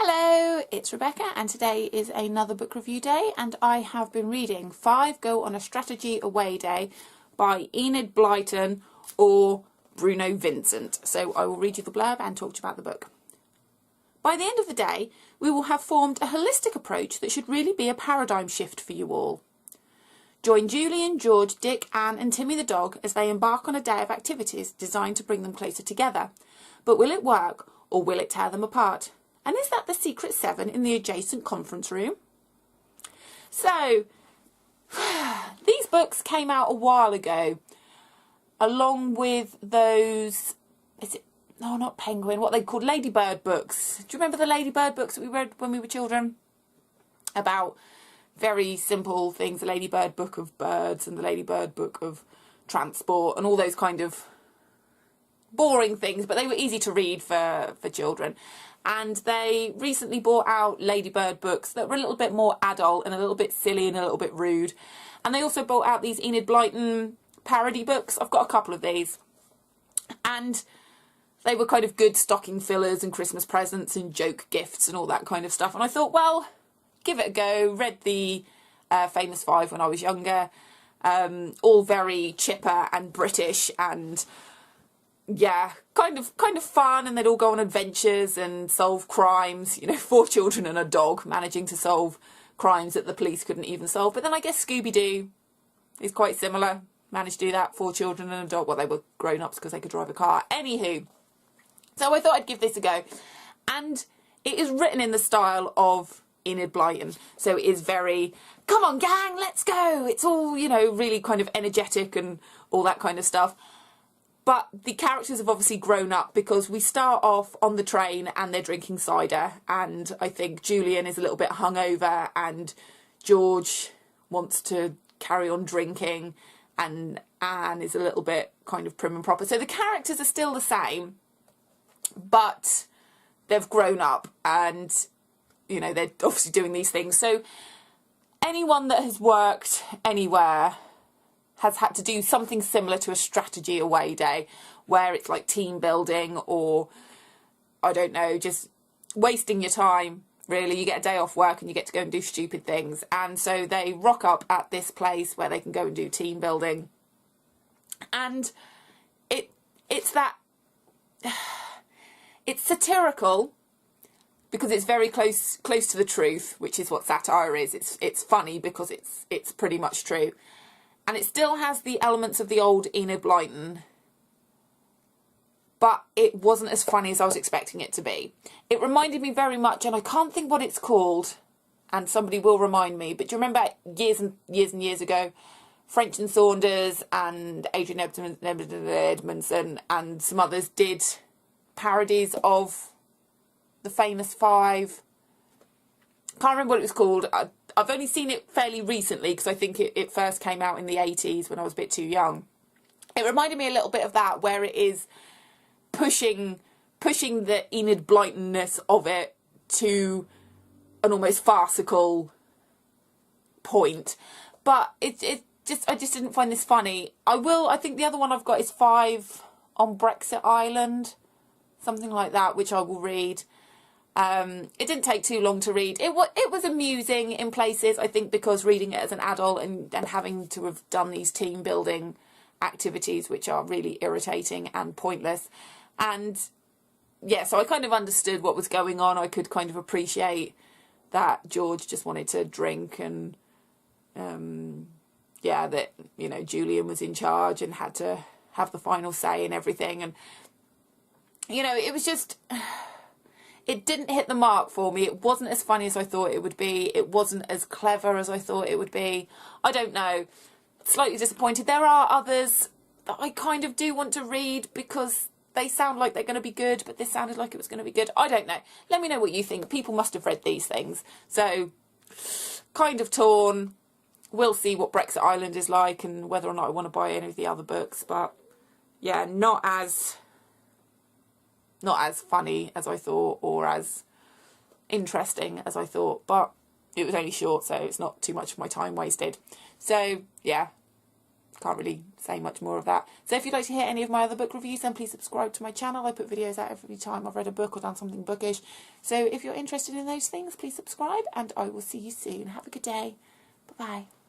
Hello, it's Rebecca and today is another book review day and I have been reading 5 Go on a Strategy Away Day by Enid Blyton or Bruno Vincent. So I will read you the blurb and talk to you about the book. By the end of the day, we will have formed a holistic approach that should really be a paradigm shift for you all. Join Julian, George, Dick, Anne and Timmy the dog as they embark on a day of activities designed to bring them closer together. But will it work or will it tear them apart? And is that the secret 7 in the adjacent conference room? So, these books came out a while ago, along with those, no, not Penguin, what they called Ladybird books. Do you remember the Ladybird books that we read when we were children? About very simple things, the Ladybird book of birds and the Ladybird book of transport and all those kind of boring things, but they were easy to read for children. And they recently brought out Ladybird books that were a little bit more adult and a little bit silly and a little bit rude. And they also brought out these Enid Blyton parody books. I've got a couple of these. And they were kind of good stocking fillers and Christmas presents and joke gifts and all that kind of stuff. And I thought, well, give it a go. Read the Famous 5 when I was younger. All very chipper and British and yeah, kind of fun, and they'd all go on adventures and solve crimes. You know, 4 children and a dog managing to solve crimes that the police couldn't even solve. But then I guess Scooby-Doo is quite similar. Managed to do that, 4 children and a dog. Well, they were grown-ups because they could drive a car. Anywho, so I thought I'd give this a go. And it is written in the style of Enid Blyton. So it is very, come on gang, let's go. It's all, you know, really kind of energetic and all that kind of stuff. But the characters have obviously grown up because we start off on the train and they're drinking cider. And I think Julian is a little bit hungover and George wants to carry on drinking and Anne is a little bit kind of prim and proper. So the characters are still the same, but they've grown up and, you know, they're obviously doing these things. So anyone that has worked anywhere has had to do something similar to a strategy away day where it's like team building or, I don't know, just wasting your time, really. You get a day off work and you get to go and do stupid things. And so they rock up at this place where they can go and do team building. And it's that, it's satirical because it's very close to the truth, which is what satire is. It's funny because it's pretty much true. And it still has the elements of the old Enid Blyton, but it wasn't as funny as I was expecting it to be. It reminded me very much, and I can't think what it's called, and somebody will remind me, but do you remember years and years ago, French and Saunders and Adrian Edmondson and some others did parodies of the Famous 5. Can't remember what it was called. I've only seen it fairly recently because I think it first came out in the 80s when I was a bit too young. It reminded me a little bit of that, where it is pushing the Enid Blytonness of it to an almost farcical point. But I just didn't find this funny. I think the other one I've got is 5 on Brexit Island, something like that, which I will read. It didn't take too long to read. It was amusing in places, I think, because reading it as an adult and having to have done these team building activities, which are really irritating and pointless. And yeah, so I kind of understood what was going on. I could kind of appreciate that George just wanted to drink and, yeah, that, you know, Julian was in charge and had to have the final say and everything. And, you know, it was just... It didn't hit the mark for me. It wasn't as funny as I thought it would be. It wasn't as clever as I thought it would be. I don't know. Slightly disappointed. There are others that I kind of do want to read because they sound like they're going to be good, but this sounded like it was going to be good. I don't know. Let me know what you think. People must have read these things. So, kind of torn. We'll see what Brexit Island is like and whether or not I want to buy any of the other books. But, yeah, not as funny as I thought or as interesting as I thought, but it was only short, so it's not too much of my time wasted. So yeah, can't really say much more of that. So if you'd like to hear any of my other book reviews, then please subscribe to my channel. I put videos out every time I've read a book or done something bookish. So if you're interested in those things, please subscribe, and I will see you soon. Have a good day. Bye-bye.